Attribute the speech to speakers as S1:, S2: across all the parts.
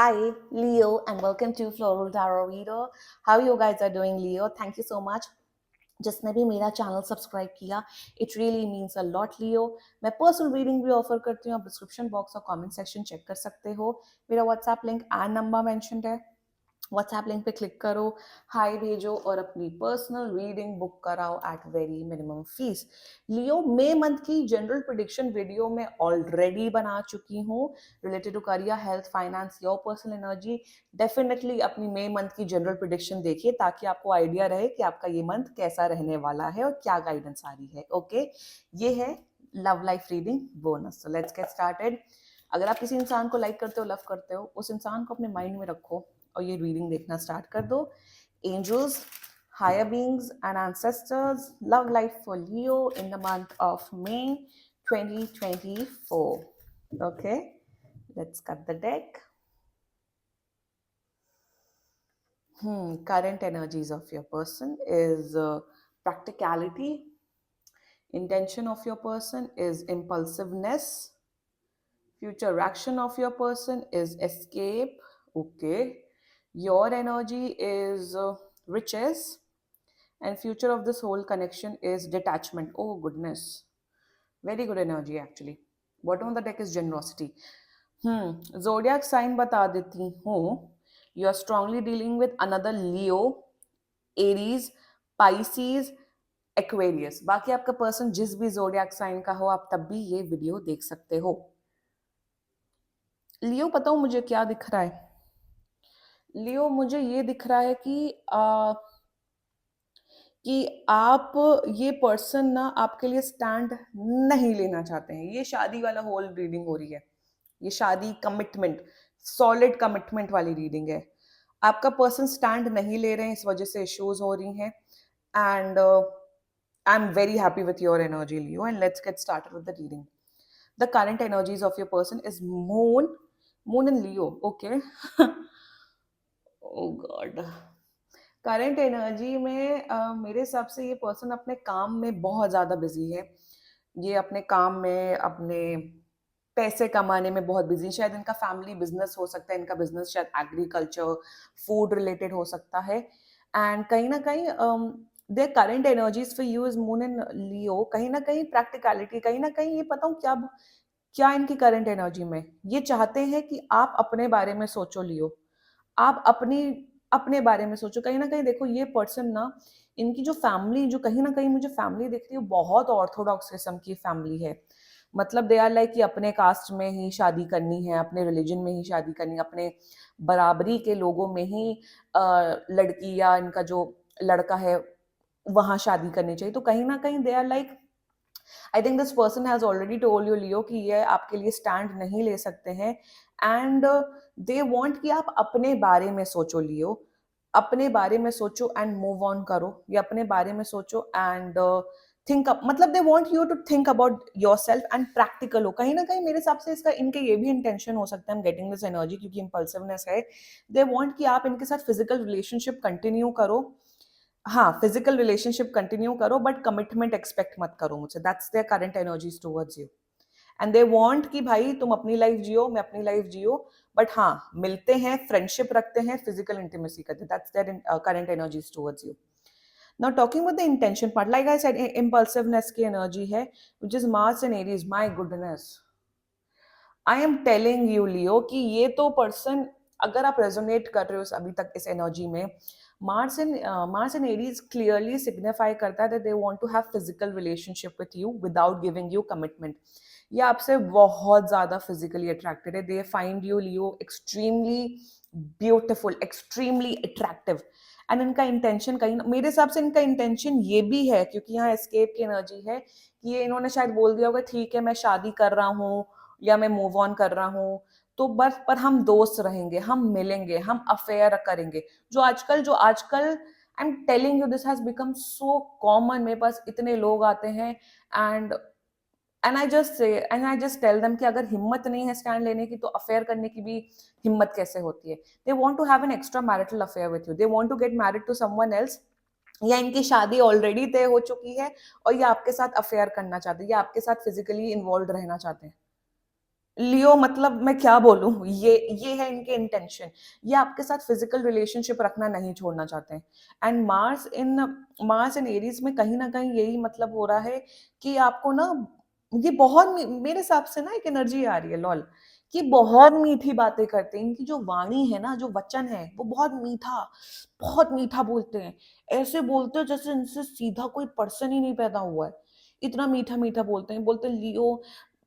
S1: Hi, Leo, and welcome to Floral Tarot Reader. How you guys are doing, Leo? Thank you so much. जिसने भी मेरा channel subscribe किया, it really means a lot Leo. मैं personal reading भी offer करती हूँ. आप description box और कमेंट सेक्शन चेक कर सकते हो. मेरा WhatsApp link and number mentioned है. व्हाट्सएप लिंक पे क्लिक करो, हाई भेजो और अपनी पर्सनल रीडिंग बुक कराओ at very minimum fees. Leo, मई मंथ की जनरल प्रिडिक्शन वीडियो में ऑलरेडी बना चुकी हूँ related to career, health, finance, your personal energy. Definitely अपनी मई मंथ की जनरल प्रिडिक्शन देखिए ताकि आपको आइडिया रहे कि आपका ये मंथ कैसा रहने वाला है और क्या गाइडेंस आ रही है. ओके, ये है love life reading bonus. So let's get started. अगर आप किसी इंसान को लाइक करते हो, लव करते हो, उस इंसान को अपने माइंड में रखो और ये रीडिंग देखना स्टार्ट कर दो. Angels, higher beings and ancestors, love life for Leo in the month of May 2024. Okay, let's cut the deck. Current energies of your person is practicality. Intention of your person is impulsiveness. Future action of your person is escape. Okay. Your energy is riches. And future of this whole connection is detachment. Oh goodness, very good energy actually. Bottom of the deck is generosity. Zodiac sign बता देती हूँ. You are strongly dealing with another Leo, Aries, Pisces, Aquarius. बाकी आपका person जिस भी zodiac sign का हो, आप तब भी ये वीडियो देख सकते हो. लियो, पता हूँ मुझे क्या दिख रहा है. लियो, मुझे ये दिख रहा है कि आप ये पर्सन ना आपके लिए स्टैंड नहीं लेना चाहते हैं. ये शादी वाला होल रीडिंग हो रही है. ये शादी, कमिटमेंट, सॉलिड कमिटमेंट वाली रीडिंग है. आपका पर्सन स्टैंड नहीं ले रहे हैं, इस वजह से इश्यूज हो रही हैं. And I am very happy with your energy, Leo, and let's get started with the reading. The current energies of your person is moon in Leo. Okay. Oh God. Current energy में मेरे हिसाब से ये person अपने काम में बहुत ज़्यादा बिजी है. ये अपने काम में, अपने पैसे कमाने में बहुत बिजी. शायद इनका फैमिली बिजनेस हो सकता है. इनका बिजनेस शायद एग्रीकल्चर, फूड रिलेटेड हो सकता है. एंड कहीं ना कहीं their current energies for you is moon in Leo. कहीं ना कहीं प्रैक्टिकलिटी, कहीं ना कहीं ये पता हूँ क्या क्या इनकी करंट एनर्जी में ये चाहते हैं कि आप अपने बारे में सोचो लियो. आप अपने बारे में सोचो. कहीं ना कहीं देखो, ये पर्सन ना, इनकी जो फैमिली, जो कहीं ना कहीं मुझे फैमिली दिख रही है, बहुत ऑर्थोडॉक्स किस्म की फैमिली है. मतलब दे आर लाइक कि अपने कास्ट में ही शादी करनी है, अपने रिलीजन में ही शादी करनी है, अपने बराबरी के लोगों में ही लड़की या इनका जो लड़का है वहां शादी करनी चाहिए. तो कहीं ना कहीं they are like, I think this person has already told you Leo कि ये आपके लिए स्टैंड नहीं ले सकते हैं. एंड दे वांट कि आप अपने बारे में सोचो लियो. अपने बारे में सोचो एंड मूव ऑन करो. या अपने बारे में सोचो एंड थिंक, मतलब they want you to think about yourself and practical हो. कहीं ना कहीं मेरे हिसाब से इसका, इनके ये भी इंटेंशन हो सकता है, गेटिंग दिस एनर्जी, क्योंकि इंपल्सिवनेस है. दे वांट कि आप इनके साथ फिजिकल रिलेशनशिप कंटिन्यू करो. हाँ, फिजिकल रिलेशनशिप कंटिन्यू करो, बट कमिटमेंट एक्सपेक्ट मत करो मुझसे. That's their current energies towards you. And they want कि भाई तुम अपनी लाइफ जियो, मैं अपनी लाइफ जियो, बट हाँ, मिलते हैं, फ्रेंडशिप रखते हैं, फिजिकल इंटीमेसी करते हैं. That's their current energies towards you. Now talking with the intention part, like I said, impulsiveness की एनर्जी है, which is Mars and Aries. My goodness, I am telling you Leo कि ये तो person, अगर आप resonate कर रहे हो अभी तक इस एनर्जी में, Mars and Aries clearly signify करता है that they want to have physical relationship with you without giving you commitment. ये आपसे बहुत ज्यादा फिजिकली अट्रैक्टेड है. They find you Leo extremely beautiful, extremely attractive. And इनका इंटेंशन, कहीं मेरे हिसाब से इनका इंटेंशन ये भी है, क्योंकि यहाँ एस्केप की एनर्जी है, कि ये इन्होंने शायद बोल दिया होगा ठीक है मैं शादी कर रहा हूँ या मैं मूव ऑन कर रहा हूँ, तो बस पर हम दोस्त रहेंगे, हम मिलेंगे, हम अफेयर करेंगे. जो आजकल I am telling you, this has become so common. मेरे पास इतने लोग आते हैं and I just tell them कि अगर हिम्मत नहीं है स्टैंड लेने की, तो अफेयर करने की भी हिम्मत कैसे होती है. They want to have an extra marital affair with you. They want to get married to someone else, या इनकी शादी ऑलरेडी तय हो चुकी है और ये आपके साथ अफेयर करना चाहते हैं, या आपके साथ फिजिकली इन्वॉल्व रहना चाहते हैं. लियो मतलब मैं क्या बोलूँ, ये है इनके इंटेंशन। ये आपके साथ फिज़िकल रिलेशनशिप रखना नहीं छोड़ना चाहते हैं। एंड मार्स इन एरीज़ में कहीं न कहीं यही मतलब हो रहा है कि आपको ना ये बहुत मेरे हिसाब से ना एक एनर्जी आ रही है लॉल, कि बहुत मीठी बातें करते हैं। इनकी जो वाणी है ना, जो वचन है, वो बहुत मीठा बोलते हैं। ऐसे बोलते हैं जैसे इनसे सीधा कोई पर्सन ही नहीं पैदा हुआ है। इतना मीठा-मीठा बोलते हैं। बोलते हैं, "लियो,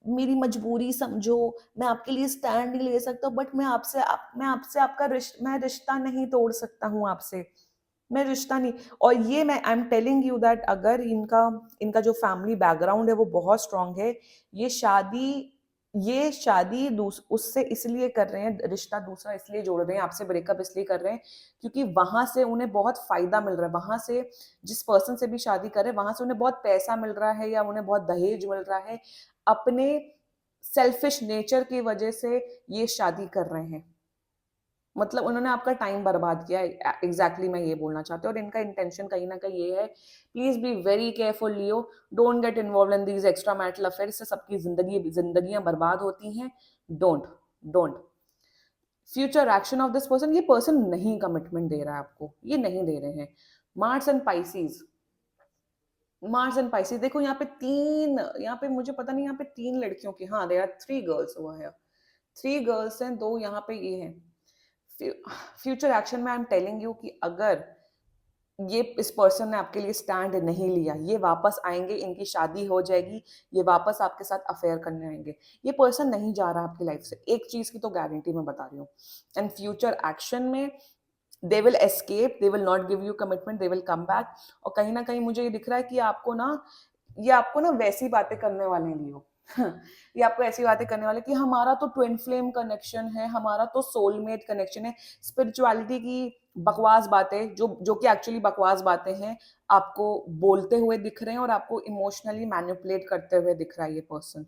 S1: मेरी मजबूरी समझो, मैं आपके लिए स्टैंड नहीं ले सकता, बट मैं आपसे आपका मैं रिश्ता नहीं तोड़ सकता हूँ आपसे, मैं रिश्ता नहीं।" और ये मैं I am telling you that अगर इनका इनका जो फैमिली बैकग्राउंड है वो बहुत स्ट्रांग है, ये शादी ये शादी उससे इसलिए कर रहे हैं, रिश्ता दूसरा इसलिए जोड़ रहे हैं, आपसे ब्रेकअप इसलिए कर रहे हैं, क्योंकि वहां से उन्हें बहुत फायदा मिल रहा है। वहां से जिस पर्सन से भी शादी कर रहे हैं, वहां से उन्हें बहुत पैसा मिल रहा है या उन्हें बहुत दहेज मिल रहा है। अपने सेल्फिश नेचर की वजह से ये शादी कर रहे हैं। मतलब उन्होंने आपका टाइम बर्बाद किया है। एग्ज़ैक्टली मैं ये बोलना चाहती हूँ और इनका इंटेंशन कहीं न कहीं ये है, please be very careful Leo, don't get involved in these extra marital affair, इससे सबकी ज़िंदगियाँ बर्बाद होती हैं। Don't, don't. Future action of this person, ये पर्सन नहीं कमिटमेंट दे रहा है आपको, ये नहीं दे रहे हैं। Mars and Pisces, Mars and Pisces देखो यहाँ पे 3, यहाँ पे मुझे पता नहीं यहाँ पे 3 लड़कियों की, हाँ, there are 3 girls over here. 3 girls हैं, 2 यहाँ पे ये हैं। फ्यूचर एक्शन में आई एम टेलिंग यू कि अगर ये इस पर्सन ने आपके लिए स्टैंड नहीं लिया, ये वापस आएंगे, इनकी शादी हो जाएगी, ये वापस आपके साथ अफेयर करने आएंगे। ये पर्सन नहीं जा रहा आपकी लाइफ से, एक चीज की तो गारंटी मैं बता रही हूँ। एंड फ्यूचर एक्शन में they will escape, they will not give you commitment, they will come back. और कहीं ना कहीं मुझे ये दिख रहा है कि ये आपको ना वैसी बातें करने वाले हैं लियो। ये आपको ऐसी बातें करने वाले कि हमारा तो ट्विन फ्लेम कनेक्शन है, हमारा तो सोलमेट कनेक्शन है। स्पिरिचुअलिटी की बकवास बातें, जो कि एक्चुअली बकवास बातें हैं, आपको बोलते हुए दिख रहे हैं और आपको इमोशनली मैनिपुलेट करते हुए दिख रहा है ये पर्सन।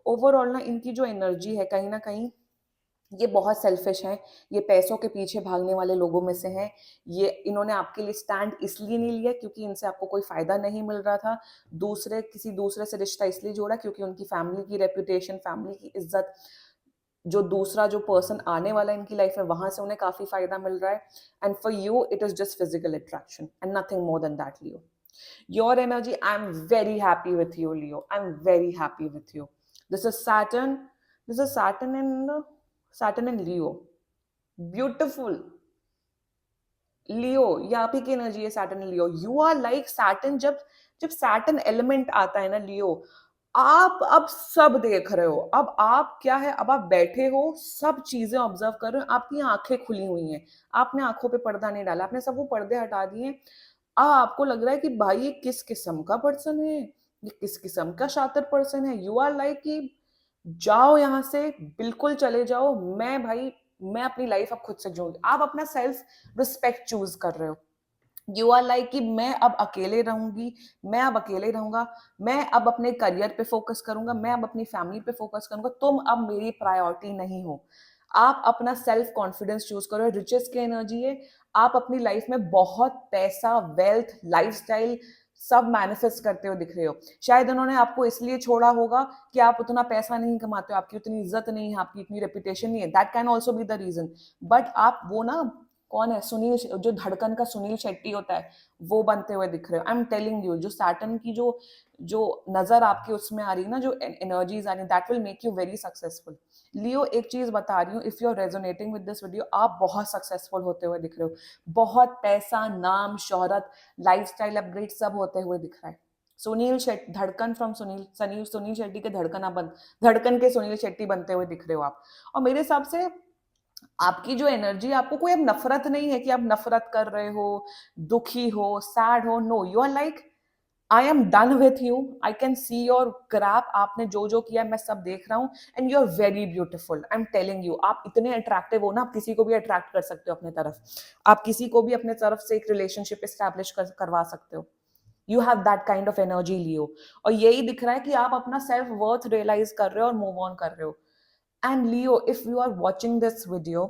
S1: ओवरऑल ना इनकी जो एनर्जी है कहीं ना कहीं ये बहुत सेल्फिश हैं, ये पैसों के पीछे भागने वाले लोगों में से हैं। ये इन्होंने आपके लिए स्टैंड इसलिए नहीं लिया क्योंकि इनसे आपको कोई फ़ायदा नहीं मिल रहा था। किसी दूसरे से रिश्ता इसलिए जोड़ा क्योंकि उनकी फैमिली की रेपुटेशन, फैमिली की इज़्ज़त, जो पर्सन आने वाला है इनकी लाइफ़ में, वहाँ से उन्हें काफ़ी फ़ायदा मिल रहा है। And for you it is just physical attraction and nothing more than that Leo. Your energy, I'm very happy with you, Leo. I'm very happy with you. This is Saturn. This is Saturn in Leo. Beautiful. Leo, ये आप ही की energy है Saturn Leo. You are like Saturn, जब जब Saturn element आता है ना लियो, आप अब सब देख रहे हो। अब आप क्या है, अब आप बैठे हो, सब चीजें ऑब्जर्व कर रहे हो, आपकी आंखें खुली हुई हैं। आपने आंखों पे पर्दा नहीं डाला, आपने सब वो पर्दे हटा दिए। आपको लग रहा है कि भाई ये किस किस्म का पर्सन है, ये किस किस्म का शातिर पर्सन है। यू आर लाइक कि जाओ यहाँ से, बिल्कुल चले जाओ। मैं अपनी लाइफ अब खुद से जीऊंगी। आप अपना सेल्फ रिस्पेक्ट चूज कर रहे हो। यू आर लाइक कि मैं अब अकेले रहूंगी, मैं अब अकेले रहूंगा, मैं अब अपने करियर पे फोकस करूंगा, मैं अब अपनी फैमिली पे फोकस करूंगा, तुम अब मेरी प्रायोरिटी नहीं हो। आप अपना सेल्फ कॉन्फिडेंस चूज करो, रिचेस की एनर्जी है। आप अपनी लाइफ में बहुत पैसा, वेल्थ, लाइफस्टाइल सब मैनिफेस्ट करते हुए दिख रहे हो। शायद उन्होंने आपको इसलिए छोड़ा होगा कि आप उतना पैसा नहीं कमाते हो, आपकी उतनी इज्जत नहीं है, आपकी इतनी रेपुटेशन नहीं है। That can also be the reason. But आप वो ना, कौन है, जो धड़कन का सुनील शेट्टी होता है, वो बनते हुए दिख रहे हो। आई एम टेलिंग यू, जो सैटर्न की जो जो नजर आपकी उसमें आ रही है ना, जो एनर्जीज आ रही, that will make you very successful. Leo, एक चीज बता रही हूँ, if you are resonating with this video, आप बहुत सक्सेसफुल होते हुए दिख रहे हो। बहुत पैसा, नाम, शोहरत, लाइफस्टाइल अपग्रेड सब होते हुए दिख रहा है। सुनील शेट्टी, धड़कन फ्रॉम सुनील शेट्टी के धड़कन के सुनील शेट्टी बनते हुए दिख रहे हो आप। और मेरे हिसाब से आपकी जो एनर्जी, आपको कोई अब नफरत नहीं है कि आप नफरत कर रहे हो, दुखी हो, सैड हो। No, you are like, I am done with you, I can see your crap, आपने जो जो किया मैं सब देख रहा हूँ। And you are very beautiful, I am telling you. आप इतने अट्रैक्टिव हो ना, आप किसी को भी अट्रैक्ट कर सकते हो अपने तरफ। आप किसी को भी अपने तरफ से एक रिलेशनशिप एस्टैब्लिश करवा सकते हो। You have that kind of energy Leo. और यही दिख रहा है कि आप अपना सेल्फ वर्थ रियलाइज कर रहे हो और मूव ऑन कर रहे हो। And Leo, if you are watching this video,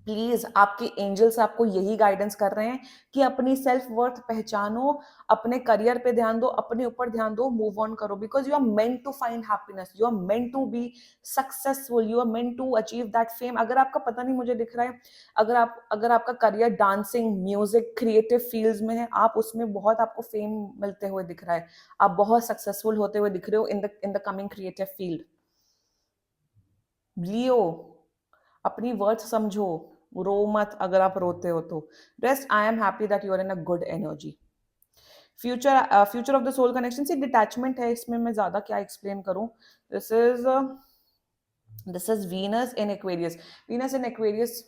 S1: please आपके एंजल्स आपको यही गाइडेंस कर रहे हैं कि अपनी सेल्फ वर्थ पहचानो, अपने करियर पे ध्यान दो, अपने ऊपर ध्यान दो, मूव ऑन करो, because you are meant to find happiness, you are meant to be successful, you are meant to achieve that fame. अगर आपका पता नहीं मुझे दिख रहा है, अगर आपका career dancing, music, creative fields में है, आप उसमें बहुत आपको फेम मिलते हुए दिख रहा है, आप बहुत सक्सेसफुल होते हुए दिख रहे हो in the coming creative field. Leo, अपनी वर्थ समझो, रो मत अगर आप रोते हो तो। Rest, I am happy that you are in a good energy. Future of the soul connection से डिटैचमेंट है, इसमें मैं ज्यादा क्या एक्सप्लेन करूं। This is this is Venus in Aquarius. Venus in Aquarius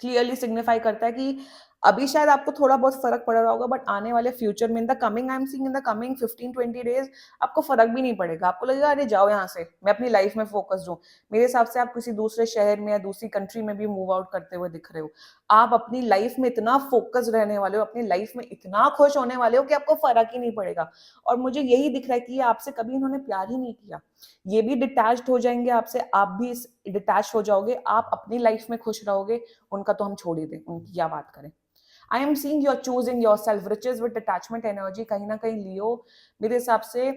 S1: clearly signify करता है कि अभी शायद आपको थोड़ा बहुत फर्क पड़ रहा होगा, बट आने वाले फ्यूचर में, इन the coming, I am seeing in the coming 15-20 days, आपको फर्क भी नहीं पड़ेगा। आपको लगेगा अरे जाओ यहाँ से, मैं अपनी लाइफ में फोकस्ड हूँ। मेरे हिसाब से आप किसी दूसरे शहर में या दूसरी कंट्री में भी मूव आउट करते हुए दिख रहे हो। आप अपनी लाइफ में इतना फोकस रहने वाले हो, अपनी लाइफ में इतना खुश होने वाले हो कि आपको फर्क ही नहीं पड़ेगा। और मुझे यही दिख रहा है कि आपसे कभी इन्होंने प्यार ही नहीं किया, ये भी डिटैच्ड हो जाएंगे आपसे, आप भी डिटैच हो जाओगे, आप अपनी लाइफ में खुश रहोगे, उनका तो हम छोड़ ही दें, उनकी क्या बात करें। I am seeing you are choosing your self, riches with attachment energy. कहीं ना कहीं लियो, मेरे हिसाब से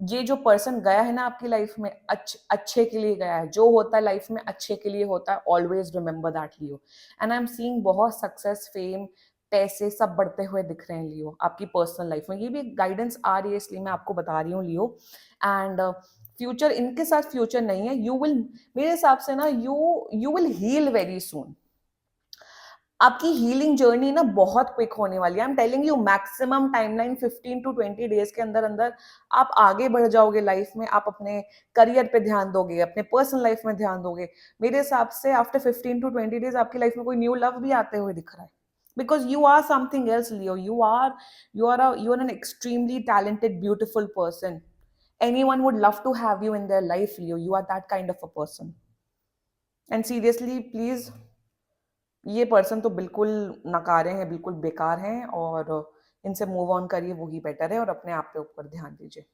S1: ये जो पर्सन गया है ना आपकी लाइफ में, अच्छे के लिए गया है। जो होता है लाइफ में अच्छे के लिए होता है, always remember that Leo. And I am seeing बहुत सक्सेस, फेम, पैसे सब बढ़ते हुए दिख रहे हैं लियो आपकी पर्सनल लाइफ में। ये भी गाइडेंस आ रही है, इसलिए मैं आपको बता रही हूँ लियो। एंड फ्यूचर, इनके साथ फ्यूचर नहीं है, यू विल, मेरे हिसाब से ना, you will heal very soon. आपकी हीलिंग जर्नी ना बहुत क्विक होने वाली है। आई एम टेलिंग यू, मैक्सिमम टाइमलाइन 15 to 20 डेज के अंदर अंदर आप आगे बढ़ जाओगे लाइफ में। आप अपने करियर पे ध्यान दोगे, अपने पर्सनल लाइफ में ध्यान दोगे। मेरे हिसाब से आफ्टर 15 to 20 डेज आपकी लाइफ में कोई न्यू लव भी आते हुए दिख रहा है, because you are something else Leo. You are an extremely talented beautiful person. anyone would love to have you in their life, Leo. You are that kind of a person. And seriously, please, ये person तो बिल्कुल नकारे हैं, बिल्कुल बेकार हैं, और इनसे मूव ऑन करिए, वही बेटर है, और अपने आप पे ऊपर ध्यान दीजिए।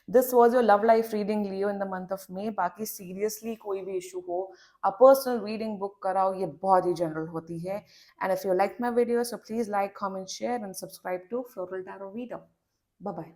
S1: This was your love life reading Leo in the month of May. बाकी सीरियसली कोई भी इशू हो, अ पर्सनल रीडिंग बुक कराओ, ये बहुत ही जनरल होती है। And if you like my video, so please like, comment, share and subscribe to Floral Tarot video. Bye bye.